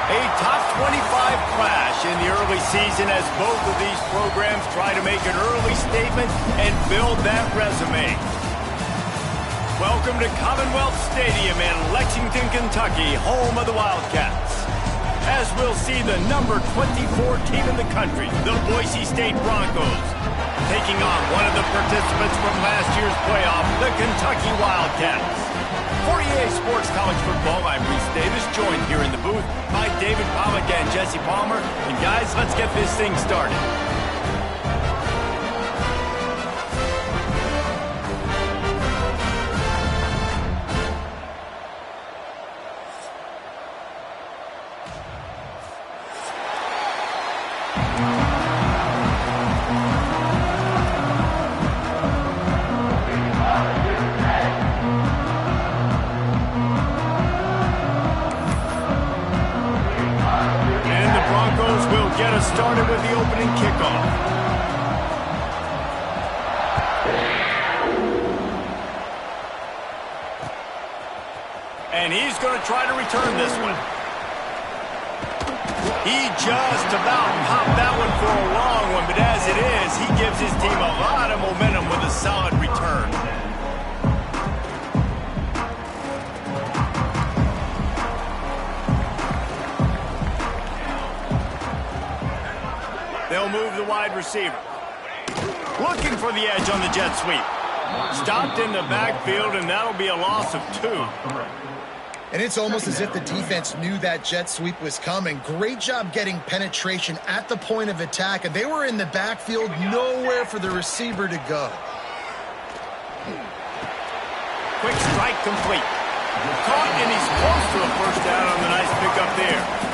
A top 25 clash in the early season as both of these programs try to make an early statement and build that resume. Welcome to Commonwealth Stadium in Lexington, Kentucky, home of the Wildcats. As we'll see the number 24 team in the country, the Boise State Broncos, taking on one of the participants from last year's playoff, the Kentucky Wildcats. For EA Sports College Football, I'm Reese Davis, joined here in the booth by David Pollack and Jesse Palmer. And guys, let's get this thing started. Get us started with the opening kickoff. And he's going to try to return this one. He just about popped that one for a long one, but as it is, he gives his team a lot of momentum with a solid return. They'll move the wide receiver. Looking for the edge on the jet sweep. Stopped in the backfield, and that'll be a loss of 2. And it's almost as if the defense knew that jet sweep was coming. Great job getting penetration at the point of attack, and they were in the backfield, nowhere for the receiver to go. Quick strike complete. Caught, and he's close to a first down on the nice pickup there.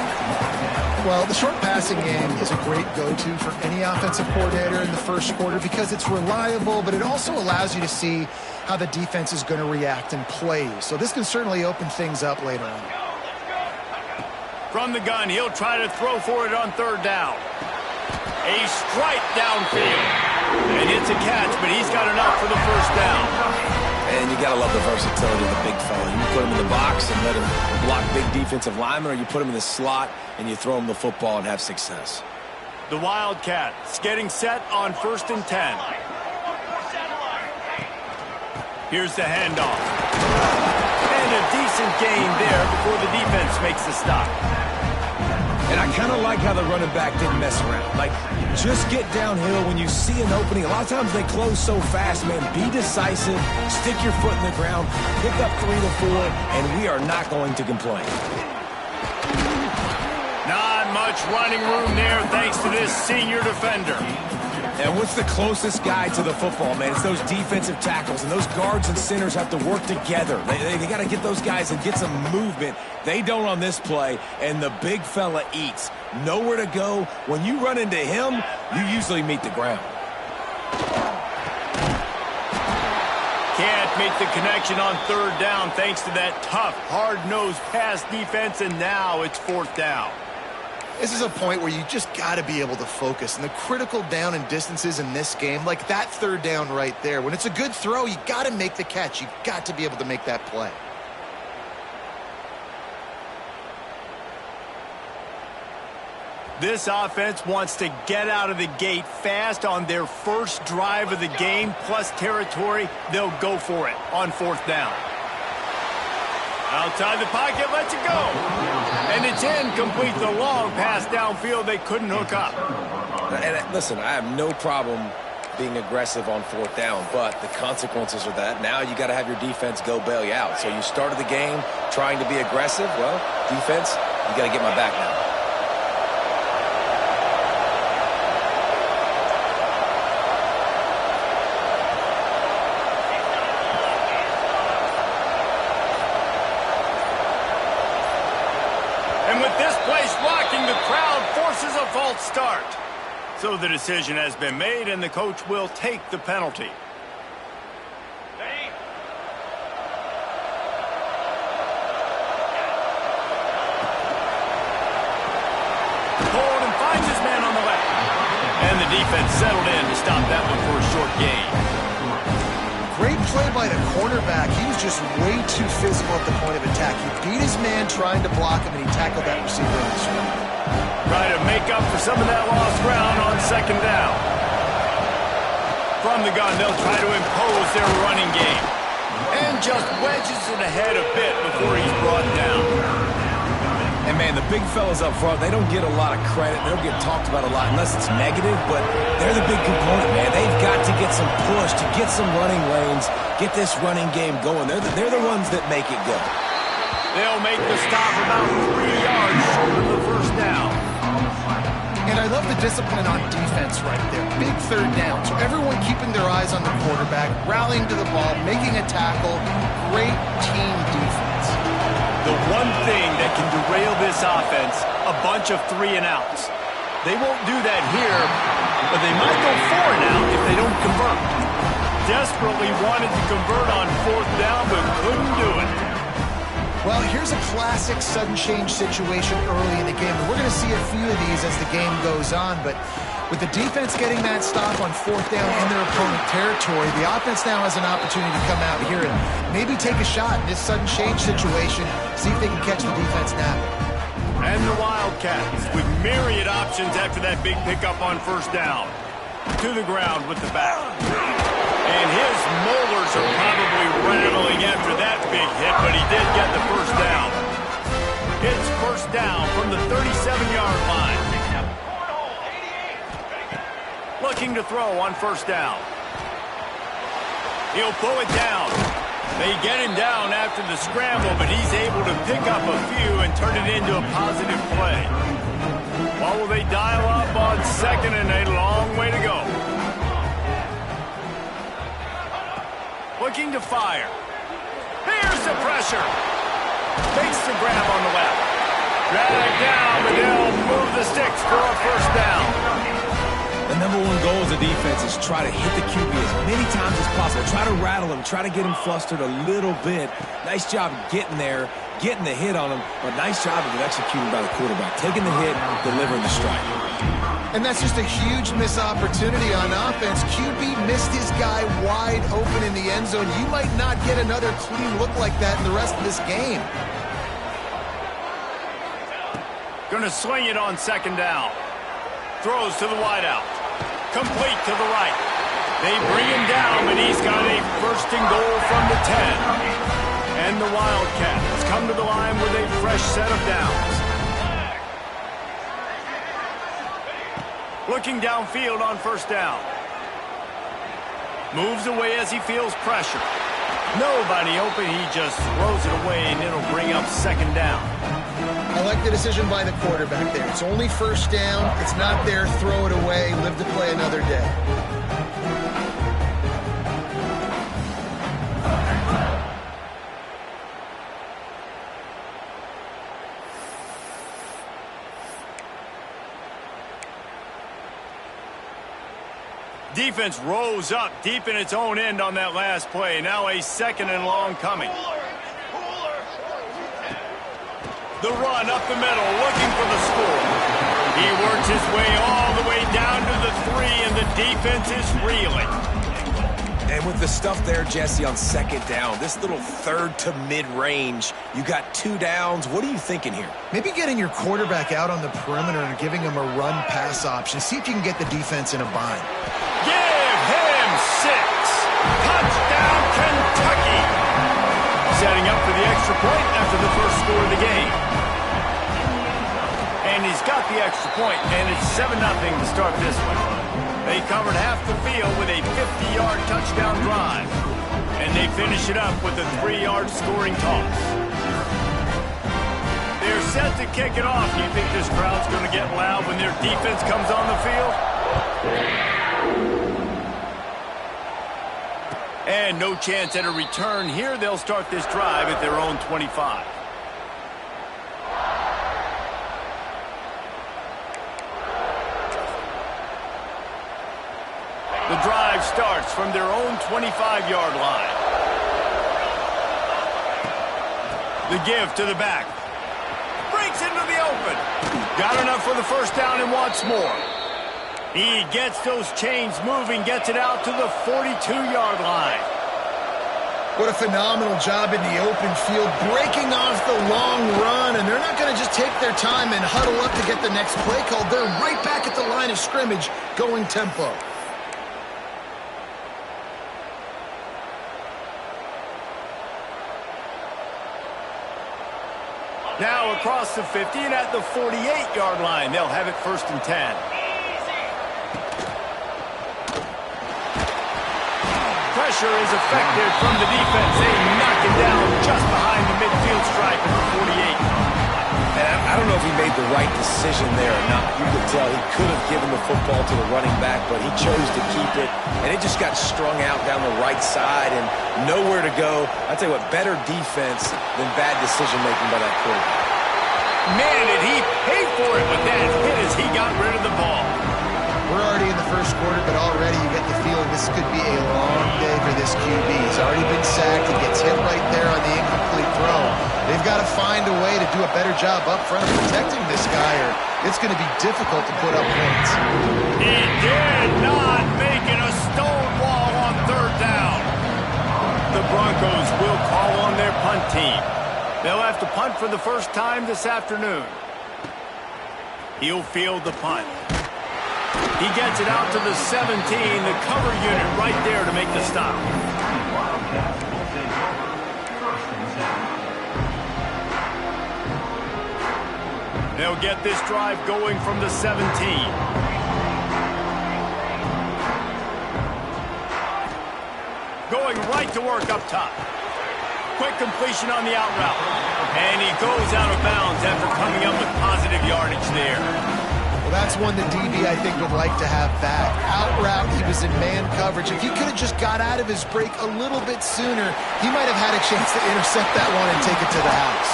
Well, the short passing game is a great go-to for any offensive coordinator in the first quarter because it's reliable, but it also allows you to see how the defense is going to react and play. So this can certainly open things up later on. From the gun, he'll try to throw for it on third down. A strike downfield. And it's a catch, but he's got enough for the first down. And you got to love the versatility of the big fella. You put him in the box and let him block big defensive linemen, or you put him in the slot and you throw him the football and have success. The Wildcats getting set on 1st and 10. Here's the handoff. And a decent gain there before the defense makes the stop. And I kind of like how the running back didn't mess around. Like, just get downhill when you see an opening. A lot of times they close so fast, man. Be decisive, stick your foot in the ground, pick up 3 to 4, and we are not going to complain. Not much running room there thanks to this senior defender. And what's the closest guy to the football, man? It's those defensive tackles, and those guards and centers have to work together. They got to get those guys and get some movement. They don't on this play, and the big fella eats. Nowhere to go. When you run into him, you usually meet the ground. Can't make the connection on third down thanks to that tough, hard-nosed pass defense, and now it's 4th down. This is a point where you just got to be able to focus. And the critical down and distances in this game, like that third down right there, when it's a good throw, you got to make the catch. You've got to be able to make that play. This offense wants to get out of the gate fast on their first drive of the game, plus territory. They'll go for it on 4th down. Outside the pocket, lets it go. And it's incomplete. The long pass downfield, they couldn't hook up. And listen, I have no problem being aggressive on 4th down, but the consequences are that now you got to have your defense go bail you out. So you started the game trying to be aggressive. Well, defense, you got to get my back now. And with this place rocking, the crowd forces a false start. So the decision has been made, and the coach will take the penalty. Holden finds his man on the left. And the defense settled in to stop that one for a short gain. Great play by the cornerback. He was just way too physical at the point of attack. He beat his man trying to block him, and he tackled that receiver in the stride. Try to make up for some of that lost ground on second down. From the gun, they'll try to impose their running game. And just wedges it ahead a bit before he's brought down. And, man, the big fellas up front, they don't get a lot of credit. They don't get talked about a lot unless it's negative, but they're the big component, man. They've got to get some push, to get some running lanes, get this running game going. They're the ones that make it go. They'll make the stop about 3 yards short of the first down. And I love the discipline on defense right there. Big third down. So everyone keeping their eyes on the quarterback, rallying to the ball, making a tackle. Great team defense. The one thing that can derail this offense, a bunch of 3-and-outs. They won't do that here, but they might go 4-and-out if they don't convert. Desperately wanted to convert on fourth down, but couldn't do it. Well, here's a classic sudden change situation early in the game. And we're going to see a few of these as the game goes on, but with the defense getting that stop on fourth down in their opponent territory, the offense now has an opportunity to come out here and maybe take a shot in this sudden change situation, see if they can catch the defense napping. And the Wildcats with myriad options after that big pickup on first down. To the ground with the back. And his molars are probably rattling after that big hit, but he did get the first down. It's first down from the 37-yard line. Looking to throw on first down. He'll pull it down. They get him down after the scramble, but he's able to pick up a few and turn it into a positive play. What will they dial up on second and a long way to go? Looking to fire. Here's the pressure. Makes the grab on the left. Drag down, but they'll move the sticks for a first down. The number one goal as a defense is try to hit the QB as many times as possible. Try to rattle him, try to get him flustered a little bit. Nice job getting there, getting the hit on him, but nice job of executing by the quarterback. Taking the hit, delivering the strike. And that's just a huge missed opportunity on offense. QB missed his guy wide open in the end zone. You might not get another clean look like that in the rest of this game. Gonna swing it on second down. Throws to the wideout. Complete to the right. They bring him down, but he's got a first and goal from the 10. And the Wildcats come to the line with a fresh set of downs. Looking downfield on first down. Moves away as he feels pressure. Nobody open, he just throws it away, and it'll bring up second down. I like the decision by the quarterback there. It's only first down. It's not there. Throw it away. Live to play another day. Defense rose up deep in its own end on that last play. Now a second and long coming. The run up the middle, looking for the score. He works his way all the way down to the 3, and the defense is reeling. And with the stuff there, Jesse, on second down, this little third to mid-range, you got 2 downs. What are you thinking here? Maybe getting your quarterback out on the perimeter and giving him a run-pass option. See if you can get the defense in a bind. Give him 6. Touchdown, Kentucky. Setting up for the extra point after the first score of the game. And he's got the extra point, and it's 7-0 to start this one. They covered half the field with a 50-yard touchdown drive. And they finish it up with a 3-yard scoring toss. They're set to kick it off. Do you think this crowd's going to get loud when their defense comes on the field? And no chance at a return here. They'll start this drive at their own 25. The drive starts from their own 25-yard line. The give to the back. Breaks into the open. Got enough for the first down and wants more. He gets those chains moving, gets it out to the 42-yard line. What a phenomenal job in the open field, breaking off the long run, and they're not going to just take their time and huddle up to get the next play called. They're right back at the line of scrimmage, going tempo. Now across the 50 and at the 48-yard line, they'll have it 1st and 10. Pressure is effective from the defense. They knock him down just behind the midfield stripe at the 48. And I don't know if he made the right decision there or not. You could tell he could have given the football to the running back, but he chose to keep it, and it just got strung out down the right side and nowhere to go. I'll tell you what, better defense than bad decision-making by that quarterback. Man, did he pay for it with that hit as he got rid of the ball. We're already in the first quarter, but already you get the feeling this could be a long day for this QB. He's already been sacked. He gets hit right there on the incomplete throw. They've got to find a way to do a better job up front of protecting this guy, or it's going to be difficult to put up points. He did not make it a stone wall on 3rd down. The Broncos will call on their punt team. They'll have to punt for the first time this afternoon. He'll field the punt. He gets it out to the 17, the cover unit right there to make the stop. They'll get this drive going from the 17. Going right to work up top. Quick completion on the out route. And he goes out of bounds after coming up with positive yardage there. Well, that's one that DB, I think, would like to have back. Out route, he was in man coverage. If he could have just got out of his break a little bit sooner, he might have had a chance to intercept that one and take it to the house.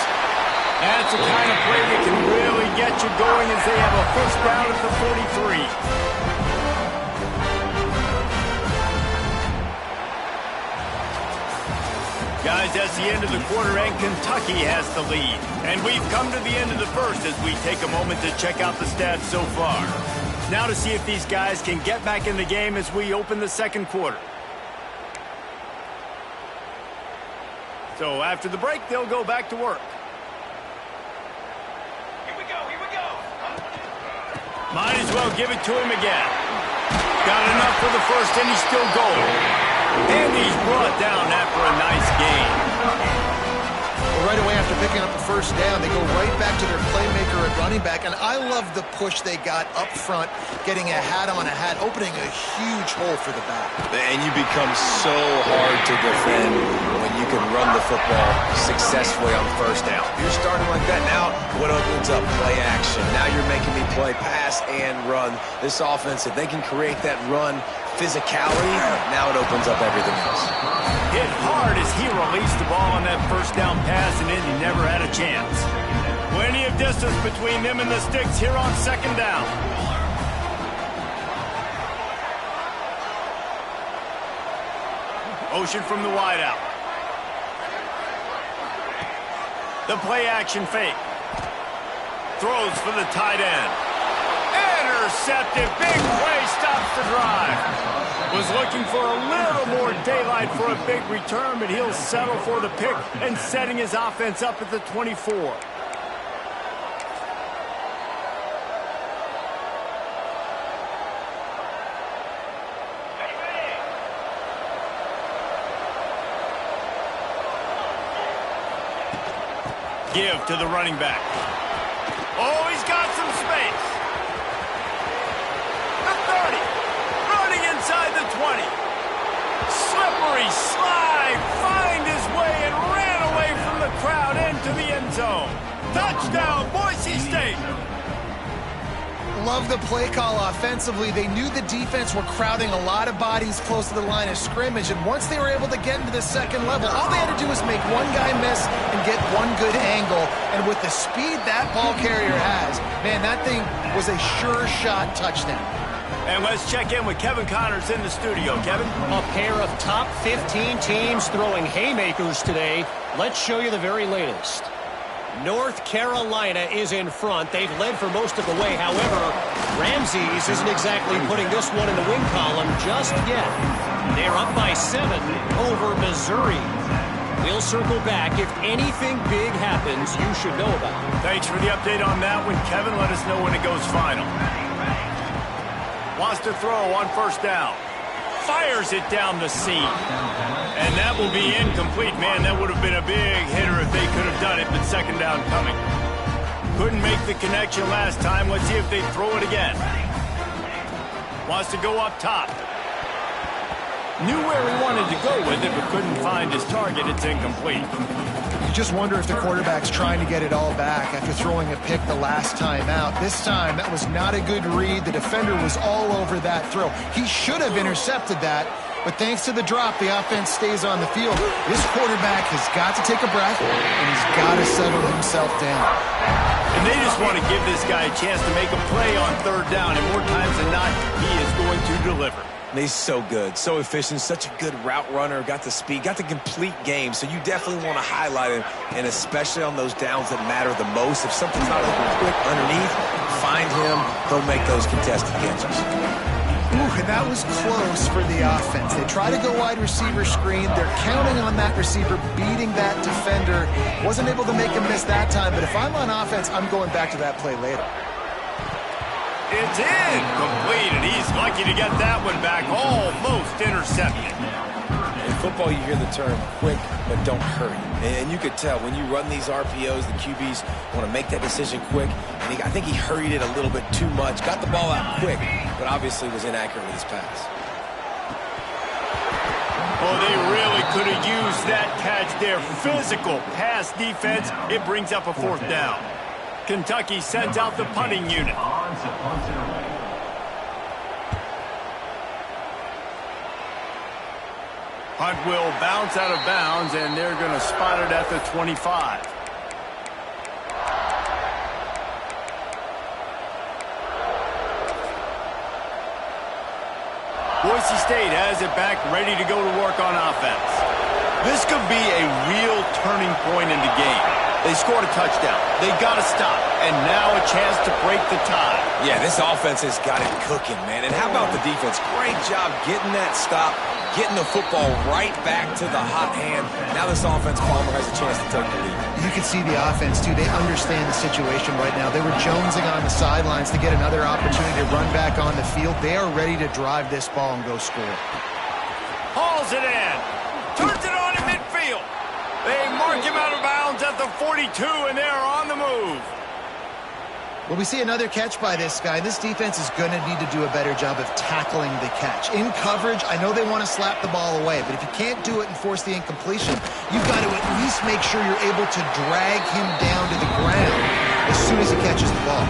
That's the kind of play that can really get you going as they have a first down at the 43. Guys, that's the end of the quarter, and Kentucky has the lead. And we've come to the end of the first as we take a moment to check out the stats so far. Now to see if these guys can get back in the game as we open the second quarter. So after the break, they'll go back to work. Here we go. Might as well give it to him again. Got enough for the first, and he's still going. And he's brought down after a nice gain. Well, right away after picking up the first down, they go right back to their playmaker at running back. And I love the push they got up front, getting a hat on a hat, opening a huge hole for the back. And you become so hard to defend when you can run the football successfully on first down. You're starting like that now, what opens up? Play action. Now you're making me play pass and run. This offense, if they can create that run physicality, now it opens up everything else. Hit hard as he released the ball on that first down pass, and then he never had a chance. Plenty of distance between them and the sticks here on second down. Motion from the wideout. The play action fake. Throws for the tight end. Intercepted. Big play stops the drive. Was looking for a little more daylight for a big return, but he'll settle for the pick and setting his offense up at the 24. Give to the running back. Oh, he's got some space. The 30. Running inside the 20. Slippery slide. Find his way and ran away from the crowd into the end zone. Touchdown, Boise State. Love the play call offensively. They knew the defense were crowding a lot of bodies close to the line of scrimmage, and once they were able to get into the second level, all they had to do was make one guy miss and get one good angle. And with the speed that ball carrier has, man, that thing was a sure shot touchdown. And let's check in with Kevin Connors in the studio. Kevin? A pair of top 15 teams throwing haymakers today. Let's show you the very latest. North Carolina is in front. They've led for most of the way. However, Ramses isn't exactly putting this one in the win column just yet. They're up by 7 over Missouri. We'll circle back. If anything big happens, you should know about it. Thanks for the update on that one, Kevin. Let us know when it goes final. Wants to throw on first down. Fires it down the seam. And that will be incomplete. Man, that would have been a big hitter if they could have done it, but second down coming. Couldn't make the connection last time. Let's see if they throw it again. Wants to go up top. Knew where he wanted to go with it, but couldn't find his target. It's incomplete. You just wonder if the quarterback's trying to get it all back after throwing a pick the last time out. This time, that was not a good read. The defender was all over that throw. He should have intercepted that, but thanks to the drop, the offense stays on the field. This quarterback has got to take a breath, and he's got to settle himself down. And they just want to give this guy a chance to make a play on third down, and more times than not, he is going to deliver. He's so good, so efficient, such a good route runner, got the speed, got the complete game, so you definitely want to highlight him, and especially on those downs that matter the most. If something's not open quick underneath, find him, he'll make those contested catches. Ooh, and that was close for the offense. They try to go wide receiver screen. They're counting on that receiver beating that defender. Wasn't able to make him miss that time, but if I'm on offense, I'm going back to that play later. It's incomplete, and he's lucky to get that one back. Almost intercepted. In football, you hear the term quick, but don't hurry. And you could tell when you run these RPOs, the QBs want to make that decision quick. And I think he hurried it a little bit too much. Got the ball out quick, but obviously was inaccurate with his pass. Oh, they really could have used that catch there. Physical pass defense. It brings up a fourth down. Kentucky sends out the punting unit. Punt will bounce out of bounds, and they're going to spot it at the 25. Boise State has it back, ready to go to work on offense. This could be a real turning point in the game. They scored a touchdown. They got to stop. And now a chance to break the tie. Yeah, this offense has got it cooking, man. And how about the defense? Great job getting that stop, getting the football right back to the hot hand. Now this offense, Palmer, has a chance to take the lead. You can see the offense, too. They understand the situation right now. They were jonesing on the sidelines to get another opportunity to run back on the field. They are ready to drive this ball and go score. Hauls it in. Turns it on in midfield. They mark him out of bounds at the 42, and they're on the move. Well, we see another catch by this guy. This defense is going to need to do a better job of tackling the catch. In coverage, I know they want to slap the ball away, but if you can't do it and force the incompletion, you've got to at least make sure you're able to drag him down to the ground as soon as he catches the ball.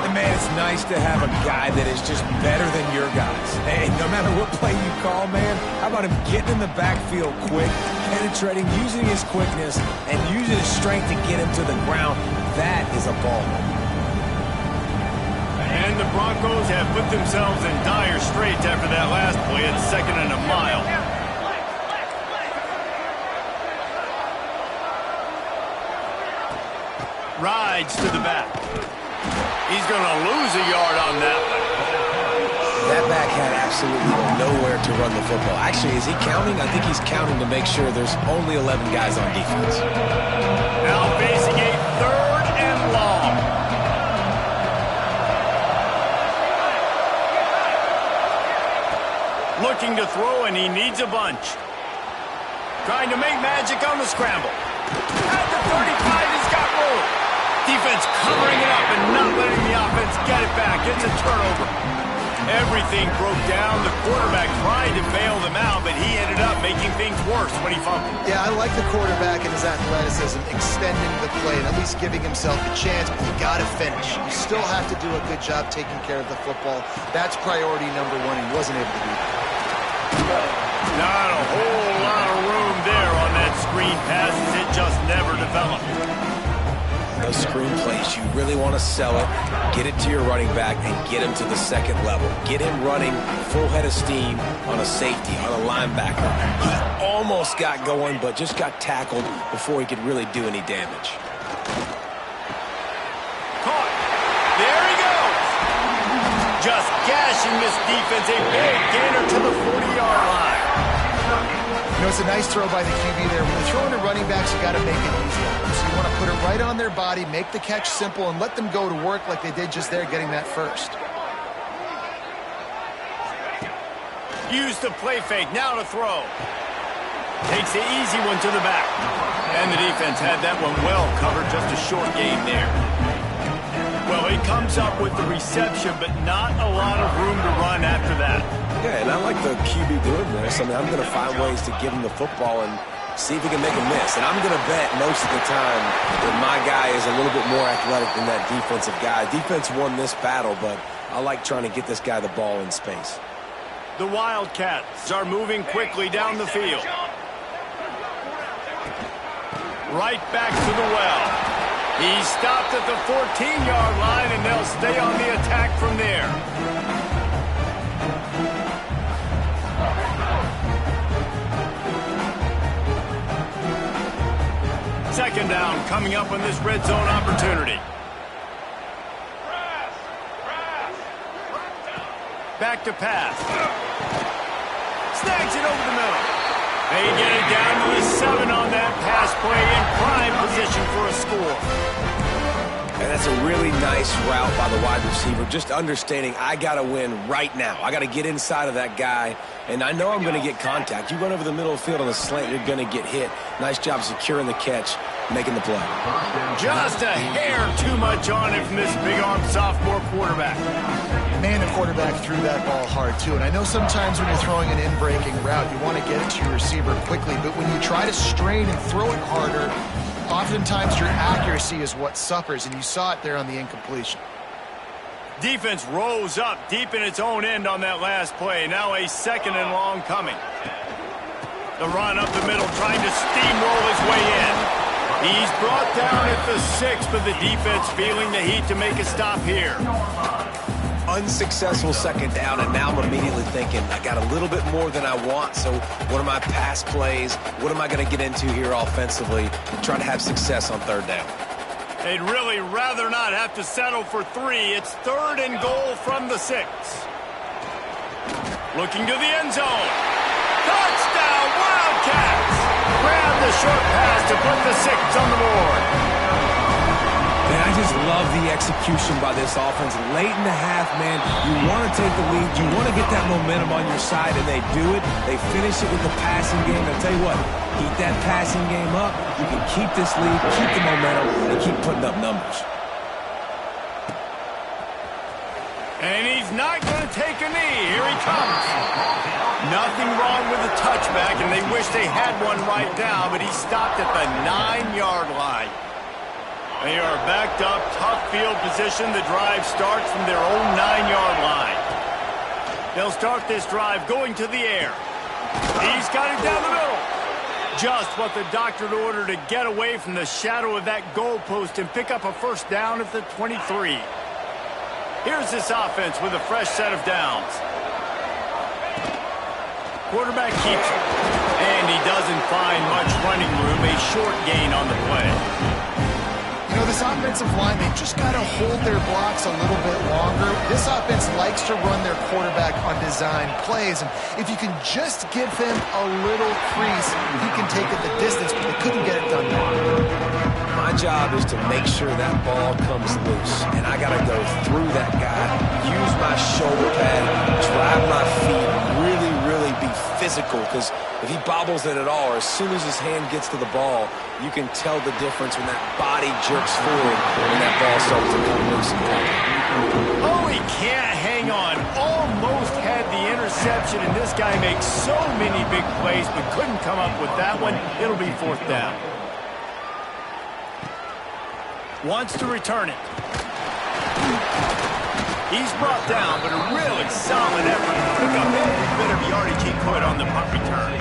And, man, it's nice to have a guy that is just better than your guys. Hey, no matter what play you call, man, how about him getting in the backfield quick, penetrating, using his quickness, and using his strength to get him to the ground? That is a ball. And the Broncos have put themselves in dire straits after that last play. It's 2nd and a mile. Rides to the back. He's going to lose a yard on that one. That back had absolutely nowhere to run the football. Actually, is he counting? I think he's counting to make sure there's only 11 guys on defense. Now facing a 3rd and long. Looking to throw, and he needs a bunch. Trying to make magic on the scramble. At the 35, he's got room. Defense covering it up and not letting the offense get it back. It's a turnover. Everything broke down. The quarterback tried to bail them out, but he ended up making things worse when he fumbled. Yeah, I like the quarterback and his athleticism, extending the play and at least giving himself a chance, but you got to finish. You still have to do a good job taking care of the football. That's priority number one. He wasn't able to do that. Not a whole lot of room there on that screen passes. It just never developed. Those screen plays, you really want to sell it, get it to your running back, and get him to the second level. Get him running full head of steam on a safety, on a linebacker. He almost got going, but just got tackled before he could really do any damage. Caught. There he goes. Just gashing this defense. A big gainer to the 40-yard line. It's a nice throw by the QB there. When you're throwing to running backs, you got to make it easy on them. So you want to put it right on their body, make the catch simple, and let them go to work like they did just there, getting that first. Use the play fake, now to throw. Takes the easy one to the back. And the defense had that one well covered, just a short game there. Well, he comes up with the reception, but not a lot of room to run after that. Yeah, and I like the QB doing this. I mean, I'm going to find ways to give him the football and see if he can make a miss. And I'm going to bet most of the time that my guy is a little bit more athletic than that defensive guy. Defense won this battle, but I like trying to get this guy the ball in space. The Wildcats are moving quickly down the field. Right back to the well. He stopped at the 14-yard line, and they'll stay on the attack from there. Second down coming up on this red zone opportunity. Back to pass. Snags it over the middle. They get it down to the 7 on that pass play in prime position for a score. And that's a really nice route by the wide receiver, just understanding I got to win right now. I got to get inside of that guy, and I know I'm going to get contact. You run over the middle of the field on the slant, you're going to get hit. Nice job securing the catch, making the play. Just a hair too much on it from this big-arm sophomore quarterback. Man, the quarterback threw that ball hard, too. And I know sometimes when you're throwing an in-breaking route, you want to get it to your receiver quickly. But when you try to strain and throw it harder, oftentimes your accuracy is what suffers. And you saw it there on the incompletion. Defense rose up deep in its own end on that last play. Now a second and long coming. The run up the middle, trying to steamroll his way in. He's brought down at the 6, but the defense feeling the heat to make a stop here. Unsuccessful second down, and now I'm immediately thinking, I got a little bit more than I want, so what are my pass plays? What am I going to get into here offensively to try to have success on third down? They'd really rather not have to settle for 3. It's 3rd and goal from the 6. Looking to the end zone. Touchdown, Wildcats! Grab the short pass to put the 6 on the board. Man, I just love the execution by this offense. Late in the half, man, you want to take the lead. You want to get that momentum on your side, and they do it. They finish it with the passing game. I'll tell you what, keep that passing game up. You can keep this lead, keep the momentum, and keep putting up numbers. And he's not going to take a knee. Here he comes. Nothing wrong with the touchback, and they wish they had one right now, but he stopped at the 9-yard line. They are backed up, tough field position. The drive starts from their own 9-yard line. They'll start this drive going to the air. He's got it down the middle. Just what the doctor ordered to get away from the shadow of that goalpost and pick up a first down at the 23. Here's this offense with a fresh set of downs. Quarterback keeps it, and he doesn't find much running room. A short gain on the play. This offensive line, they've just got to hold their blocks a little bit longer. This offense likes to run their quarterback on design plays, and if you can just give him a little crease, he can take it the distance, but they couldn't get it done there. My job is to make sure that ball comes loose, and I got to go through that guy, use my shoulder pad, drive my feet, really be physical, because if he bobbles it at all, or as soon as his hand gets to the ball, you can tell the difference when that body jerks forward when that ball starts to come loose and pop. Oh, he can't hang on. Almost had the interception, and this guy makes so many big plays, but couldn't come up with that one. It'll be 4th down. Wants to return it. He's brought down, but a really solid effort to pick up every bit of yardage he could on the punt return.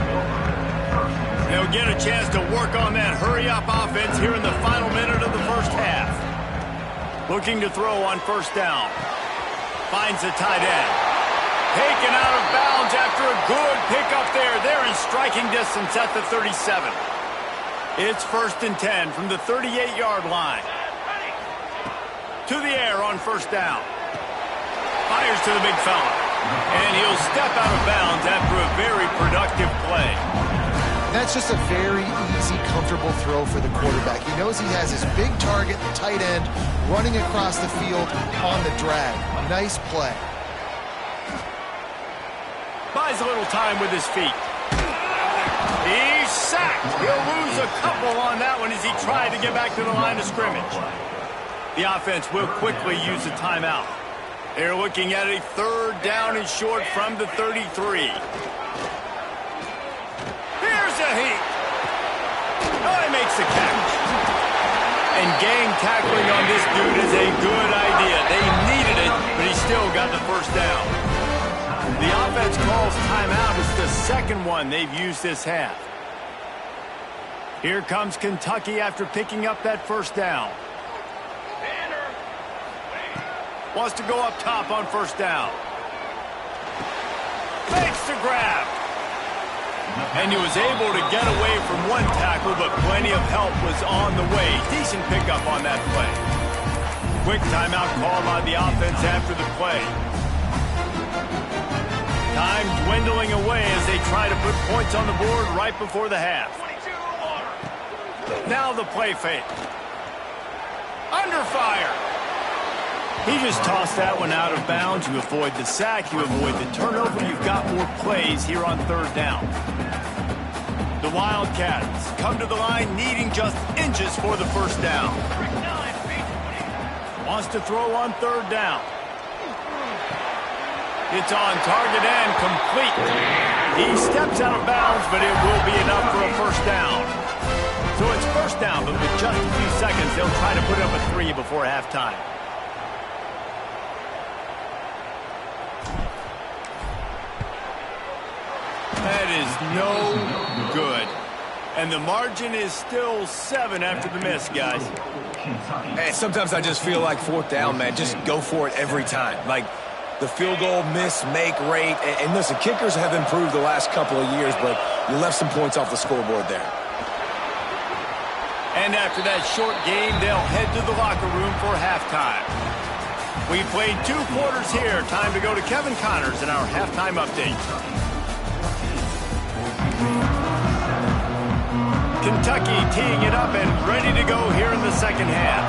They'll get a chance to work on that hurry-up offense here in the final minute of the first half. Looking to throw on first down. Finds the tight end. Taken out of bounds after a good pickup there. They're in striking distance at the 37. It's 1st and 10 from the 38-yard line. To the air on first down. Fires to the big fella. And he'll step out of bounds after a very productive play. That's just a very easy, comfortable throw for the quarterback. He knows he has his big target, the tight end, running across the field on the drag. Nice play. Buys a little time with his feet. He's sacked. He'll lose a couple on that one as he tried to get back to the line of scrimmage. The offense will quickly use a timeout. They're looking at a 3rd down and short from the 33. Here's a heat. Oh, he makes the catch. And gang tackling on this dude is a good idea. They needed it, but he still got the first down. The offense calls timeout. It's the second one they've used this half. Here comes Kentucky after picking up that first down. Wants to go up top on first down. Makes the grab. And he was able to get away from one tackle, but plenty of help was on the way. Decent pickup on that play. Quick timeout call on the offense after the play. Time dwindling away as they try to put points on the board right before the half. Now the play fake. Under fire. He just tossed that one out of bounds. You avoid the sack, you avoid the turnover. You've got more plays here on 3rd down. The Wildcats come to the line needing just inches for the first down. Wants to throw on 3rd down. It's on target and complete. He steps out of bounds, but it will be enough for a first down. So it's first down, but with just a few seconds, they'll try to put up a 3 before halftime. That is no good. And the margin is still 7 after the miss, guys. Hey, sometimes I just feel like 4th down, man. Just go for it every time. Like the field goal miss, make rate. And listen, kickers have improved the last couple of years, but you left some points off the scoreboard there. And after that short game, they'll head to the locker room for halftime. We played 2 quarters here. Time to go to Kevin Connors in our halftime update. Kentucky teeing it up and ready to go here in the second half.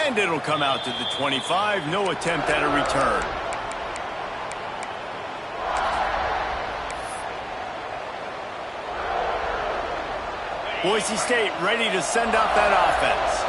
And it'll come out to the 25. No attempt at a return. Boise State ready to send out that offense.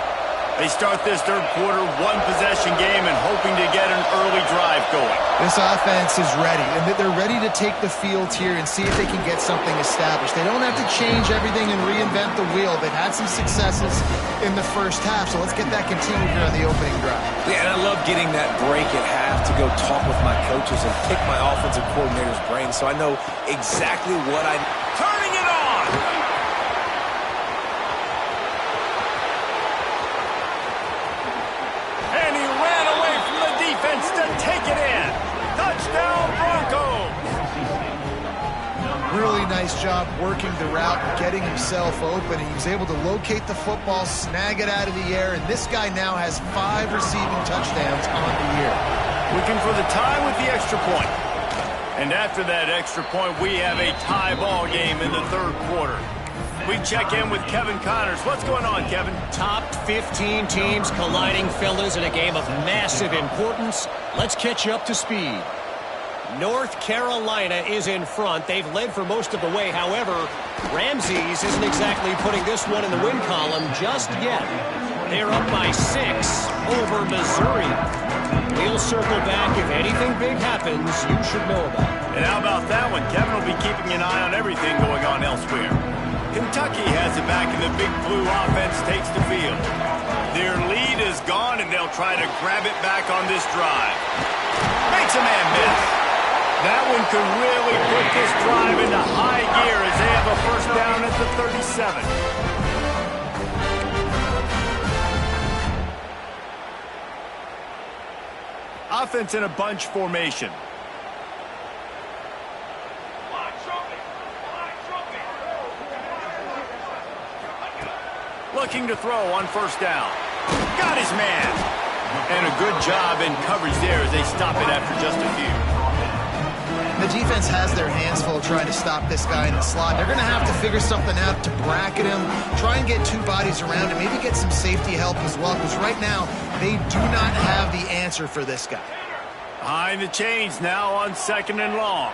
They start this 3rd quarter, 1-possession game, and hoping to get an early drive going. This offense is ready, and they're ready to take the field here and see if they can get something established. They don't have to change everything and reinvent the wheel. They've had some successes in the first half, so let's get that continued here on the opening drive. Yeah, and I love getting that break at half to go talk with my coaches and pick my offensive coordinator's brain so I know exactly what I... Turning it on! To take it in. Touchdown, Broncos. Really nice job working the route and getting himself open. He was able to locate the football, snag it out of the air, and this guy now has 5 receiving touchdowns on the year. Looking for the tie with the extra point. And after that extra point, we have a tie ball game in the 3rd quarter. We check in with Kevin Connors. What's going on, Kevin? Top 15 teams colliding, fellas, in a game of massive importance. Let's catch you up to speed. North Carolina is in front. They've led for most of the way. However, Ramses isn't exactly putting this one in the win column just yet. They're up by 6 over Missouri. We'll circle back if anything big happens you should know about. And how about that one? Kevin will be keeping an eye on everything going on elsewhere. Kentucky has it back, and the Big Blue offense takes the field. Their lead is gone, and they'll try to grab it back on this drive. Makes a man miss. That one could really put this drive into high gear as they have a first down at the 37. Offense in a bunch formation. Looking to throw on first down. Got his man. And a good job in coverage there as they stop it after just a few. The defense has their hands full trying to stop this guy in the slot. They're going to have to figure something out to bracket him, try and get two bodies around him, maybe get some safety help as well, because right now they do not have the answer for this guy. Behind the chains now on 2nd and long.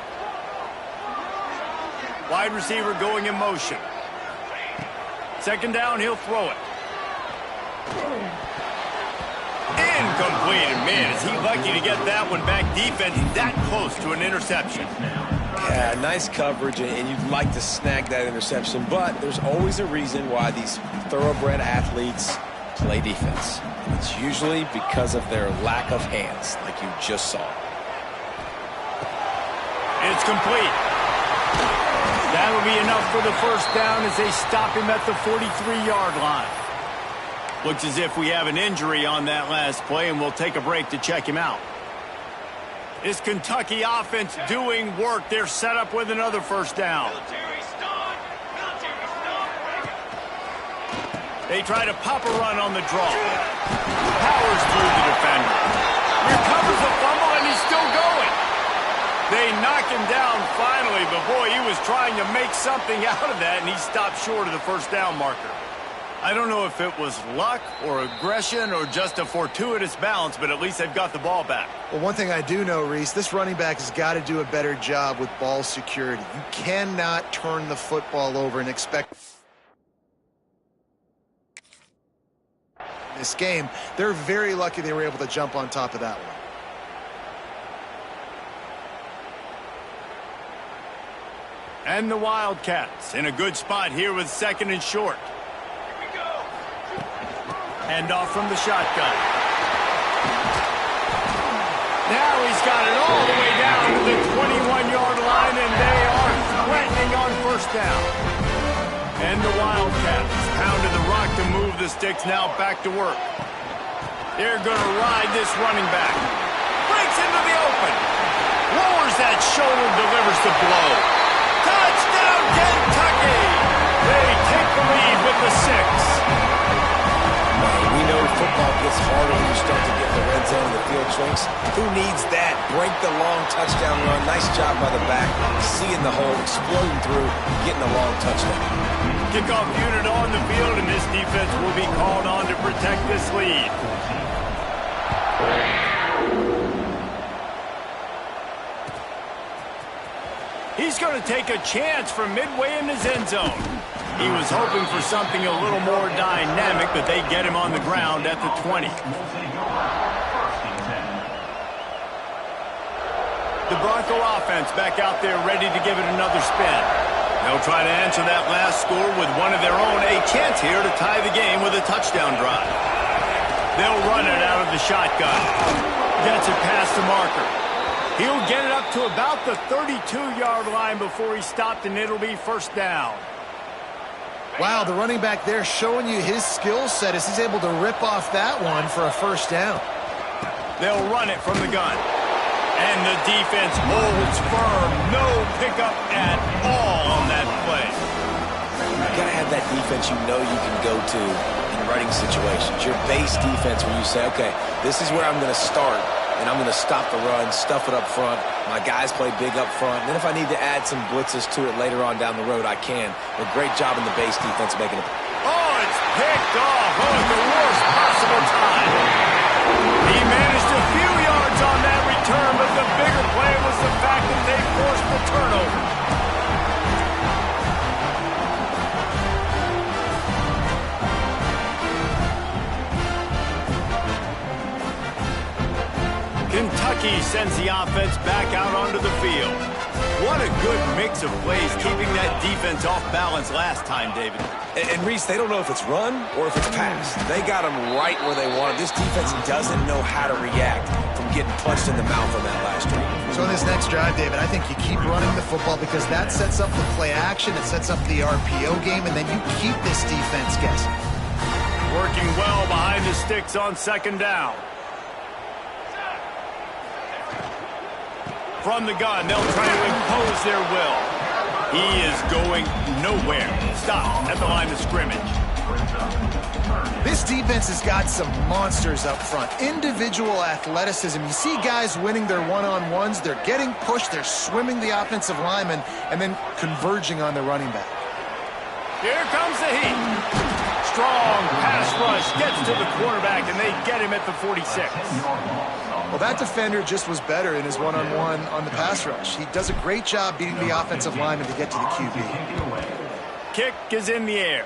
Wide receiver going in motion. 2nd down, he'll throw it. Incomplete. And man, is he lucky to get that one back. Defense that close to an interception. Yeah, nice coverage, and you'd like to snag that interception, but there's always a reason why these thoroughbred athletes play defense. It's usually because of their lack of hands, like you just saw. It's complete. That'll be enough for the 1st down as they stop him at the 43-yard line. Looks as if we have an injury on that last play, and we'll take a break to check him out. This Kentucky offense doing work. They're set up with another 1st down. They try to pop a run on the draw. Powers through the defender. Recovers the fumble, and he's still going. They knock him down finally, but boy, he was trying to make something out of that, and he stopped short of the 1st down marker. I don't know if it was luck or aggression or just a fortuitous bounce, but at least they've got the ball back. Well, one thing I do know, Reese, this running back has got to do a better job with ball security. You cannot turn the football over and expect this game. They're very lucky they were able to jump on top of that one. And the Wildcats in a good spot here with 2nd and short. Hand off from the shotgun. Now he's got it all the way down to the 21-yard line, and they are threatening on 1st down. And the Wildcats pounded the rock to move the sticks, now back to work. They're going to ride this running back. Breaks into the open. Lowers that shoulder, delivers the blow. Touchdown, Kentucky! They take the lead with the 6. We know football gets harder when you start to get in the red zone and the field shrinks. Who needs that? Break the long touchdown run. Nice job by the back. Seeing the hole, exploding through, getting a long touchdown. Kickoff unit on the field, and this defense will be called on to protect this lead. He's going to take a chance from midway in his end zone. He was hoping for something a little more dynamic, but they get him on the ground at the 20. The Bronco offense back out there ready to give it another spin. They'll try to answer that last score with one of their own. A chance here to tie the game with a touchdown drive. They'll run it out of the shotgun. Gets it past the marker. He'll get it up to about the 32-yard line before he stopped, and it'll be 1st down. Wow, the running back there showing you his skill set as he's able to rip off that one for a 1st down. They'll run it from the gun. And the defense holds firm. No pickup at all on that play. You got to have that defense you know you can go to in running situations. Your base defense where you say, okay, this is where I'm going to start. And I'm going to stop the run, stuff it up front. My guys play big up front. And then if I need to add some blitzes to it later on down the road, I can. But great job in the base defense making it. Oh, it's picked off. Oh, at the worst possible time. He managed a few yards on that return, but the bigger play was the fact that they forced the turnover. Kentucky sends the offense back out onto the field. What a good mix of plays, keeping that defense off balance last time, David. And Reese, they don't know if it's run or if it's pass. They got them right where they want it. This defense doesn't know how to react from getting punched in the mouth on that last drive. So in this next drive, David, I think you keep running the football because that sets up the play action, it sets up the RPO game, and then you keep this defense guessing. Working well behind the sticks on 2nd down. From the gun, they'll try to impose their will. He is going nowhere. Stop at the line of scrimmage. This defense has got some monsters up front. Individual athleticism. You see guys winning their one-on-ones. They're getting pushed. They're swimming the offensive lineman and then converging on the running back. Here comes the heat. Strong pass rush gets to the quarterback, and they get him at the 46. Well, that defender just was better in his one-on-one on the pass rush. He does a great job beating the offensive lineman to get to the QB. Kick is in the air.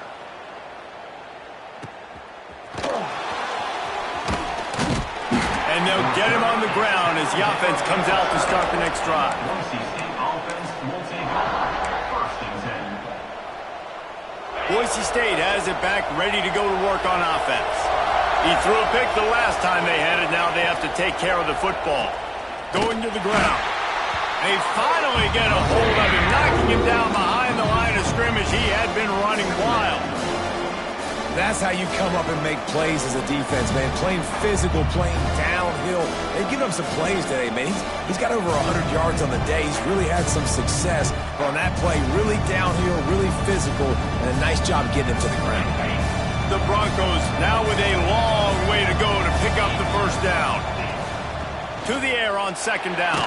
And they'll get him on the ground as the offense comes out to start the next drive. Boise State has it back, ready to go to work on offense. He threw a pick the last time they had it. Now they have to take care of the football. Going to the ground. They finally get a hold of him, knocking him down behind the line of scrimmage. He had been running wild. That's how you come up and make plays as a defense, man. Playing physical, playing downhill. They've given him some plays today, man. He's got over 100 yards on the day. He's really had some success. But on that play, really downhill, really physical, and a nice job getting him to the ground. The Broncos now with a long way to go to pick up the first down. To the air on second down.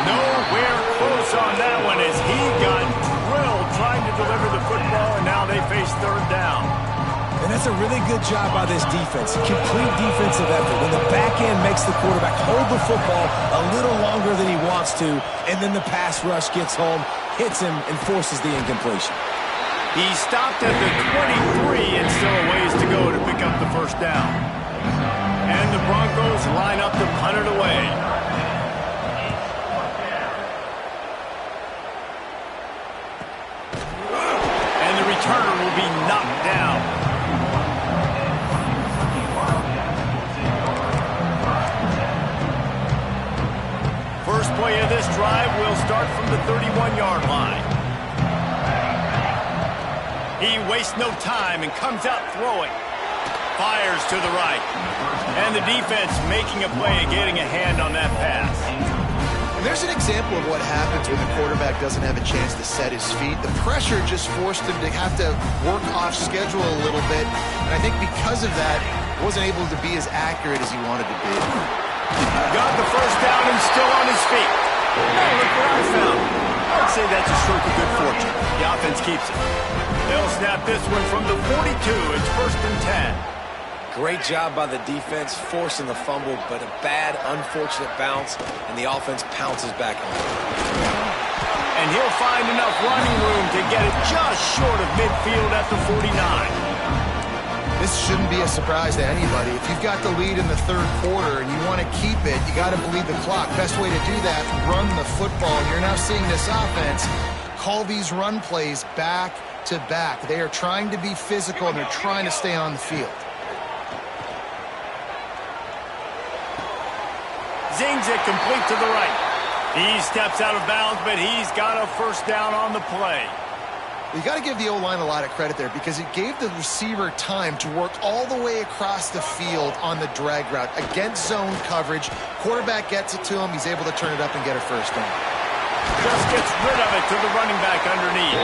Nowhere close on that one as he got drilled trying to deliver the football, and now they face third down. And that's a really good job by this defense. Complete defensive effort. When the back end makes the quarterback hold the football a little longer than he wants to, and then the pass rush gets home, hits him, and forces the incompletion. He stopped at the 23 and still a ways to go to pick up the first down. And the Broncos line up to punt it away. Returner will be knocked down. First play of this drive will start from the 31-yard line. He wastes no time and comes out throwing. Fires to the right. And the defense making a play and getting a hand on that pass. And there's an example of what happens when the quarterback doesn't have a chance to set his feet. The pressure just forced him to have to work off schedule a little bit. And I think because of that, wasn't able to be as accurate as he wanted to be. Got the first down and still on his feet. Hey, look what I found. I'd say that's a stroke of good fortune. The offense keeps it. They'll snap this one from the 42. It's 1st and 10. Great job by the defense, forcing the fumble, but a bad, unfortunate bounce, and the offense pounces back on it. And he'll find enough running room to get it just short of midfield at the 49. This shouldn't be a surprise to anybody. If you've got the lead in the third quarter and you want to keep it, you got to bleed the clock. Best way to do that, run the football. You're now seeing this offense call these run plays back to back. They are trying to be physical, and they're trying to stay on the field. Zings it complete to the right. He steps out of bounds, but he's got a first down on the play. You got to give the O-line a lot of credit there because it gave the receiver time to work all the way across the field on the drag route against zone coverage. Quarterback gets it to him. He's able to turn it up and get a first down. Just gets rid of it to the running back underneath.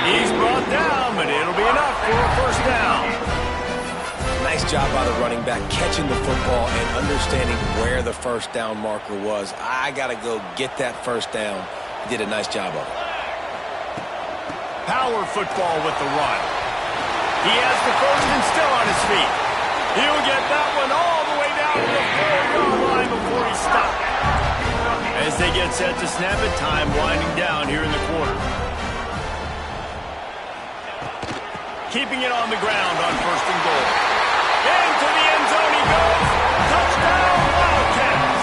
He's brought down, but it'll be enough for a first down. Nice job by the running back catching the football and understanding where the first down marker was. I got to go get that first down. He did a nice job of it. Power football with the run. He has the first and still on his feet. He'll get that one all the way down to the 4-yard line before he stopped. As they get set to snap it, time winding down here in the quarter. Keeping it on the ground on 1st and goal. Into the end zone he goes. Touchdown, Wildcats.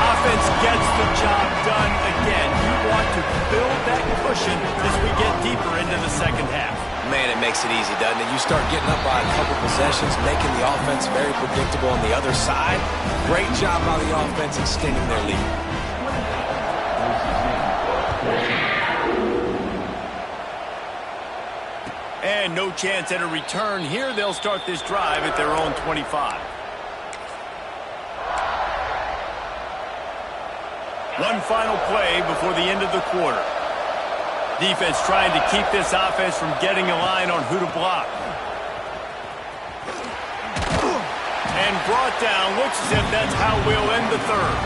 Offense gets the job done again. You want to build that cushion as we get deeper into the second half. Man, it makes it easy, doesn't it? You start getting up by a couple possessions, making the offense very predictable on the other side. Great job by the offense extending their lead. And no chance at a return here. They'll start this drive at their own 25. One final play before the end of the quarter. Defense trying to keep this offense from getting a line on who to block. And brought down. Looks as if that's how we'll end the third.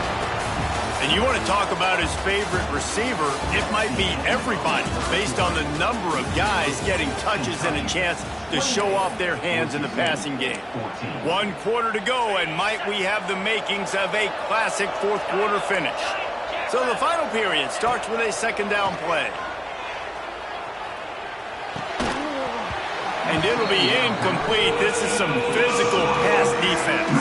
And you want to talk about his favorite receiver, it might be everybody based on the number of guys getting touches and a chance to show off their hands in the passing game. 1 quarter to go, and might we have the makings of a classic fourth quarter finish. So the final period starts with a second down play. And it'll be incomplete. This is some physical pass defense.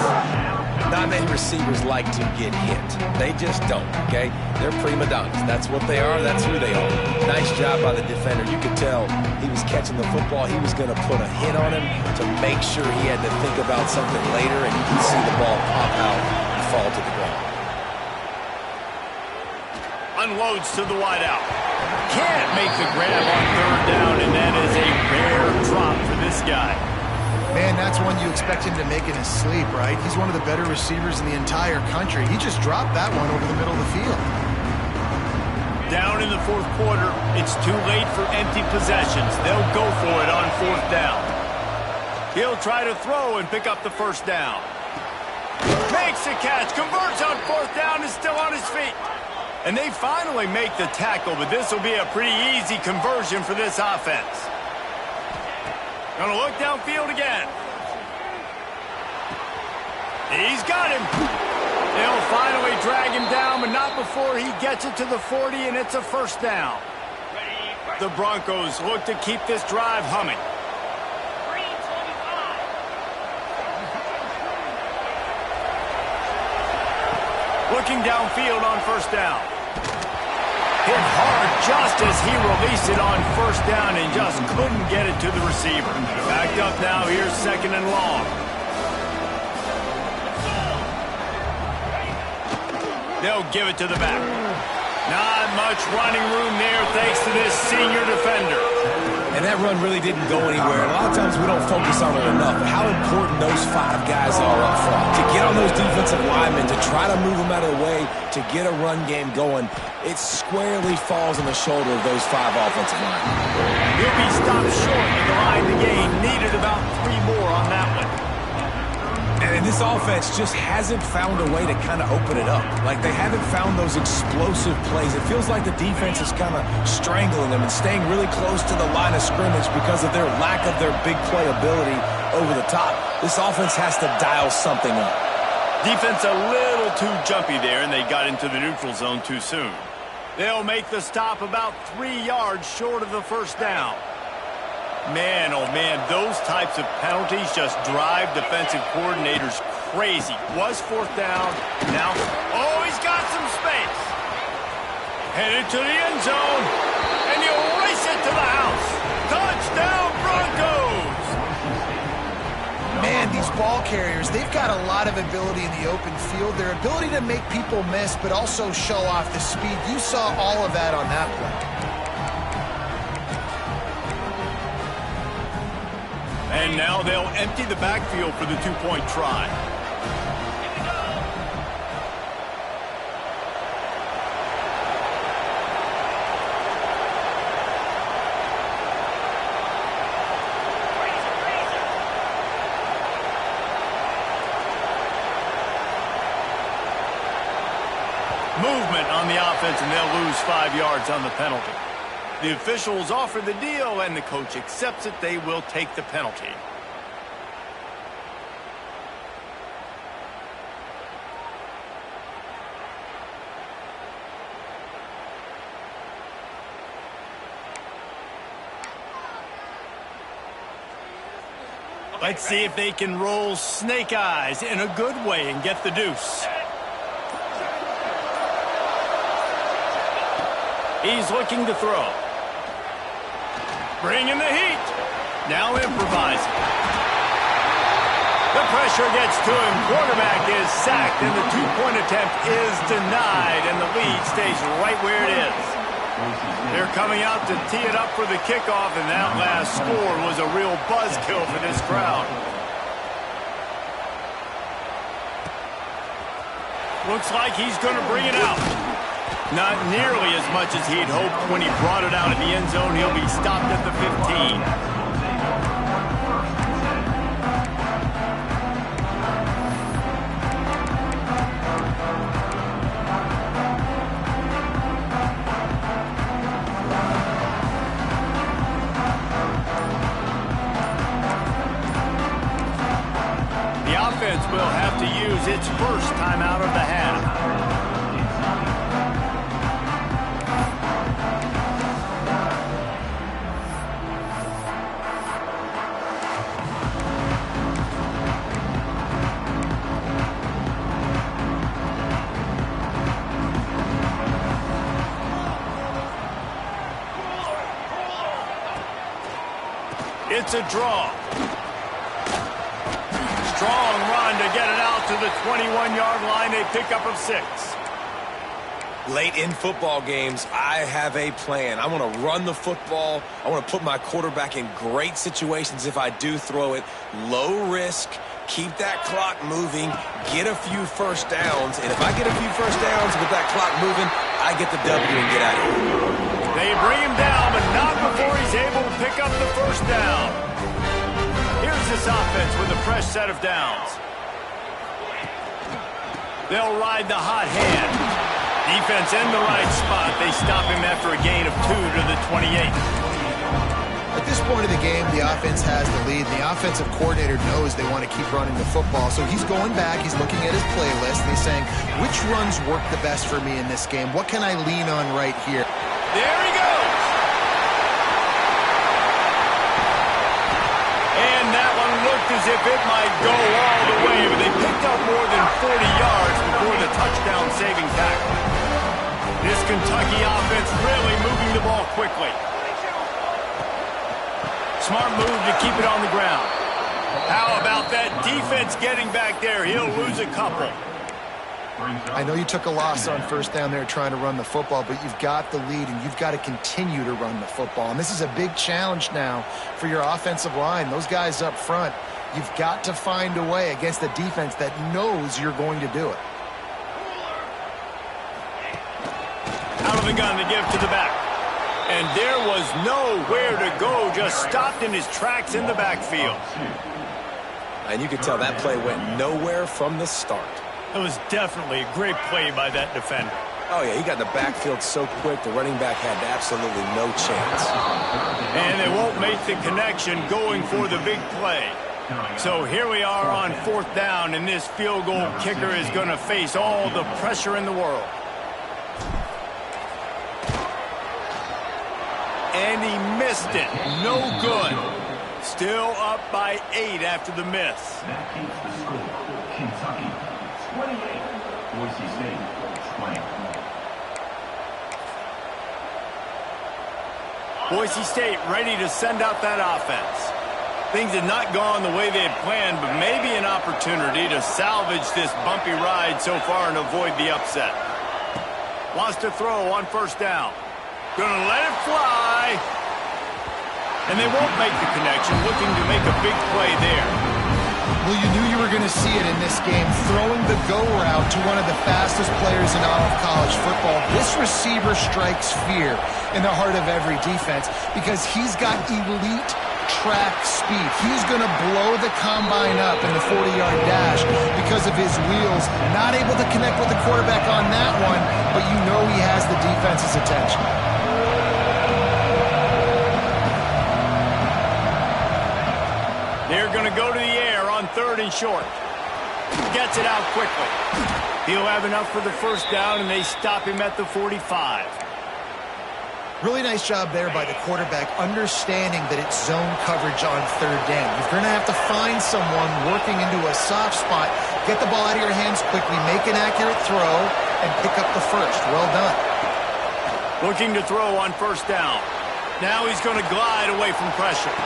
Not many receivers like to get hit. They just don't, okay? They're prima donnas. That's what they are. That's who they are. Nice job by the defender. You could tell he was catching the football. He was going to put a hit on him to make sure he had to think about something later, and you can see the ball pop out and fall to the ground. Unloads to the wideout. Can't make the grab on third down, and that is a rare drop for this guy. Man, that's one you expect him to make in his sleep, right? He's one of the better receivers in the entire country. He just dropped that one over the middle of the field. Down in the fourth quarter, it's too late for empty possessions. They'll go for it on fourth down. He'll try to throw and pick up the first down. Makes a catch, converts on fourth down, is still on his feet. And they finally make the tackle, but this will be a pretty easy conversion for this offense. Gonna look downfield again. He's got him. They'll finally drag him down, but not before he gets it to the 40, and it's a first down. The Broncos look to keep this drive humming. Looking downfield on first down. Hit hard just as he released it on first down and just couldn't get it to the receiver. Backed up now, here's second and long. They'll give it to the back. Not much running room there thanks to this senior defender. And that run really didn't go anywhere. A lot of times we don't focus on it enough, but how important those 5 guys are up front. To get on those defensive linemen, to try to move them out of the way, to get a run game going, it squarely falls on the shoulder of those 5 offensive linemen. He'll be stopped short of the line to gain. Needed about 3 more on that one. And this offense just hasn't found a way to kind of open it up. Like, they haven't found those explosive plays. It feels like the defense is kind of strangling them and staying really close to the line of scrimmage because of their lack of their big play ability over the top. This offense has to dial something up. Defense a little too jumpy there, and they got into the neutral zone too soon. They'll make the stop about 3 yards short of the first down. Man, oh man, those types of penalties just drive defensive coordinators crazy. Was fourth down. Now, oh, he's got some space. Headed to the end zone, and he'll race it to the house. Touchdown, Broncos! Man, these ball carriers, they've got a lot of ability in the open field. Their ability to make people miss, but also show off the speed. You saw all of that on that play. And now they'll empty the backfield for the 2-point try. Movement on the offense, and they'll lose 5 yards on the penalty. The officials offer the deal, and the coach accepts it. They will take the penalty. Let's see if they can roll snake eyes in a good way and get the deuce. He's looking to throw. Bringing the heat. Now improvising. The pressure gets to him. Quarterback is sacked, and the 2-point attempt is denied, and the lead stays right where it is. They're coming out to tee it up for the kickoff, and that last score was a real buzzkill for this crowd. Looks like he's going to bring it out. Not nearly as much as he'd hoped when he brought it out in the end zone. He'll be stopped at the 15. Will have to use its first timeout of the half. It's a draw. Strong run to get it out to the 21-yard line. A pickup of 6. Late in football games, I have a plan. I want to run the football. I want to put my quarterback in great situations if I do throw it. Low risk, keep that clock moving, get a few first downs. And if I get a few first downs with that clock moving, I get the W and get out of here. They bring him down, but not before he's able to pick up the first down. Here's this offense with a fresh set of downs. They'll ride the hot hand. Defense in the right spot. They stop him after a gain of 2 to the 28. At this point of the game, the offense has the lead. The offensive coordinator knows they want to keep running the football. So he's going back, he's looking at his playlist, and he's saying, which runs work the best for me in this game? What can I lean on right here? There he goes. And that one looked as if it might go all the way, but they picked up more than 40 yards before the touchdown-saving tackle. This Kentucky offense really moving the ball quickly. Smart move to keep it on the ground. How about that defense getting back there? He'll lose a couple. I know you took a loss on first down there trying to run the football, but you've got the lead, and you've got to continue to run the football. And this is a big challenge now for your offensive line. Those guys up front, you've got to find a way against a defense that knows you're going to do it. Out of the gun to give to the back. And there was nowhere to go, just stopped in his tracks in the backfield. And you could tell that play went nowhere from the start. It was definitely a great play by that defender. Oh, yeah, he got in the backfield so quick, the running back had absolutely no chance. And they won't make the connection going for the big play. So here we are on 4th down, and this field goal kicker is going to face all the pressure in the world. And he missed it. No good. Still up by 8 after the miss. That keeps the score. Kentucky 28, Boise State 20. Boise State ready to send out that offense. Things had not gone the way they had planned, but maybe an opportunity to salvage this bumpy ride so far and avoid the upset. Wants to throw on first down. Gonna let it fly. And they won't make the connection, looking to make a big play there. Well, you knew you were going to see it in this game, throwing the go route to one of the fastest players in all of college football. This receiver strikes fear in the heart of every defense because he's got elite track speed. He's going to blow the combine up in the 40-yard dash because of his wheels. Not able to connect with the quarterback on that one, but you know he has the defense's attention. They're going to go to the air on 3rd and short. Gets it out quickly. He'll have enough for the first down, and they stop him at the 45. Really nice job there by the quarterback, understanding that it's zone coverage on 3rd down. You're going to have to find someone working into a soft spot, get the ball out of your hands quickly, make an accurate throw, and pick up the first. Well done. Looking to throw on first down. Now he's going to glide away from pressure.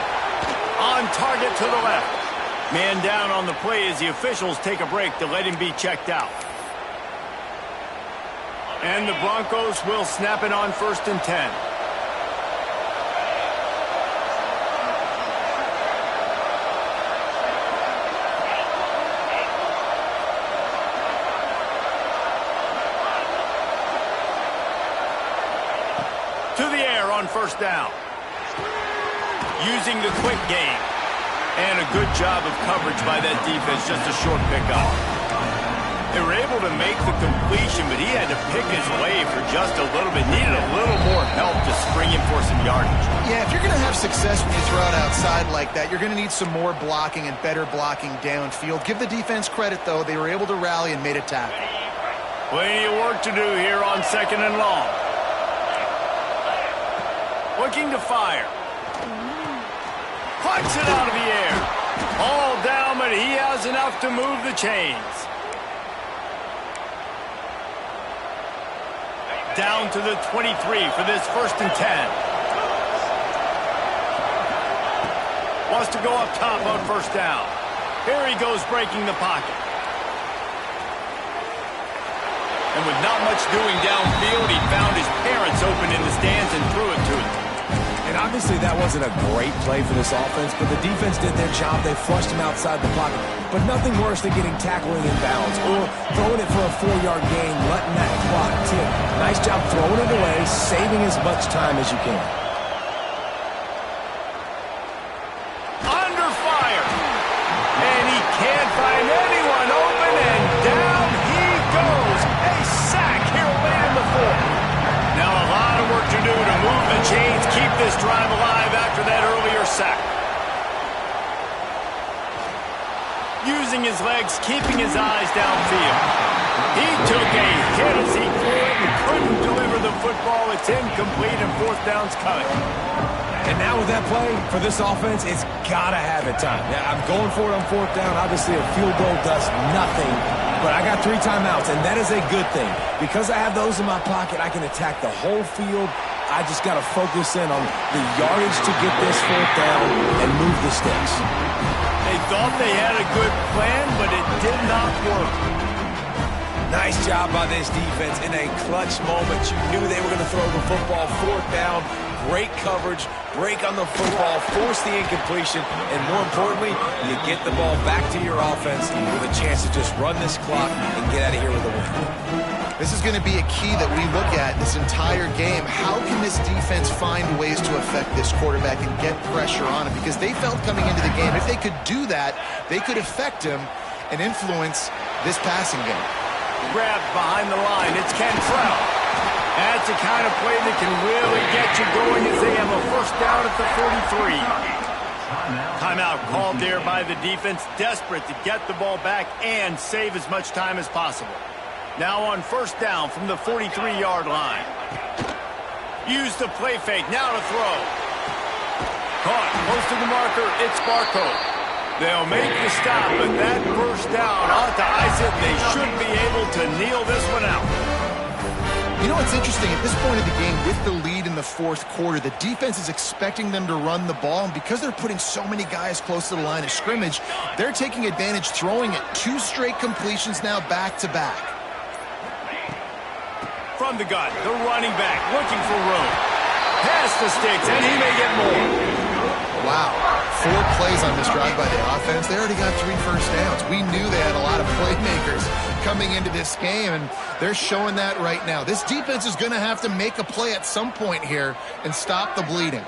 On target to the left. Man down on the play as the officials take a break to let him be checked out. And the Broncos will snap it on 1st and 10. first down. Using the quick game. And a good job of coverage by that defense, just a short pickup. They were able to make the completion, but he had to pick his way for just a little bit. Needed a little more help to spring him for some yardage. Yeah, if you're going to have success when you throw it outside like that, you're going to need some more blocking and better blocking downfield. Give the defense credit, though. They were able to rally and made a tackle. Plenty of work to do here on 2nd and long. Looking to fire. Punts it out of the air. All down, but he has enough to move the chains. Down to the 23 for this 1st and 10. Wants to go up top on first down. Here he goes breaking the pocket. And with not much doing downfield, he found his parents open in the stands and threw it to him. And obviously that wasn't a great play for this offense, but the defense did their job. They flushed him outside the pocket. But nothing worse than getting tackling in bounds or throwing it for a 4-yard gain, letting that clock tick. Nice job throwing it away, saving as much time as you can. Under fire. And he can't find anyone open, and down he goes. A sack here late in the 4th. Now a lot of work to do to move the chains, keep this drive alive after that earlier sack. Using his legs, keeping his eyes downfield. He took a hit as he threw it and couldn't deliver the football. It's incomplete and 4th down's coming. And now with that play, for this offense, it's got to have it time. Yeah, I'm going for it on 4th down. Obviously, a field goal does nothing, but I got 3 timeouts, and that is a good thing. Because I have those in my pocket, I can attack the whole field. I just got to focus in on the yardage to get this 4th down and move the sticks. They thought they had a good plan, but it did not work. Nice job by this defense in a clutch moment. You knew they were going to throw the football 4th down. Great coverage, break on the football, force the incompletion, and more importantly, you get the ball back to your offense with a chance to just run this clock and get out of here with a win. This is going to be a key that we look at this entire game. How can this defense find ways to affect this quarterback and get pressure on him? Because they felt coming into the game, if they could do that, they could affect him and influence this passing game. Grabbed behind the line. It's Cantrell. That's the kind of play that can really get you going as they have a 1st down at the 43. Timeout called there by the defense, desperate to get the ball back and save as much time as possible. Now on 1st down from the 43-yard line. Use the play fake, now to throw. Caught, close to the marker, it's Barco. They'll make the stop, but that 1st down ought to ice it. They should be able to kneel this one out. You know what's interesting? At this point of the game, with the lead in the 4th quarter, the defense is expecting them to run the ball, and because they're putting so many guys close to the line of scrimmage, they're taking advantage, throwing it 2 straight completions now back-to-back. From the gun, the running back looking for room. Past the sticks, and he may get more. Wow. 4 plays on this drive by the offense. They already got 3 first downs. We knew they had a lot of playmakers coming into this game, and they're showing that right now. This defense is going to have to make a play at some point here and stop the bleeding.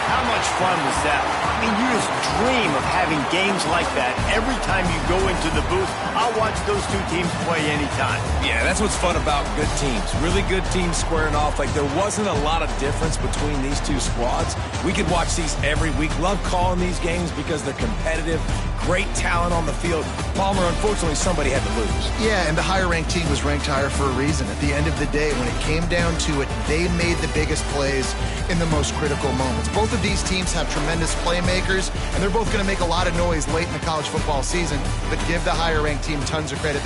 How much fun was that? I mean, you just dream of having games like that every time you go into the booth. I'll watch those 2 teams play anytime. Yeah, that's what's fun about good teams. Really good teams squaring off. Like, there wasn't a lot of difference between these 2 squads. We could watch these every week. Love calling these games because they're competitive. Great talent on the field. Palmer, unfortunately, somebody had to lose. Yeah, and the higher-ranked team was ranked higher for a reason. At the end of the day, when it came down to it, they made the biggest plays in the most critical moments. Both of these teams have tremendous playmakers, and they're both going to make a lot of noise late in the college football season, but give the higher-ranked team tons of credit.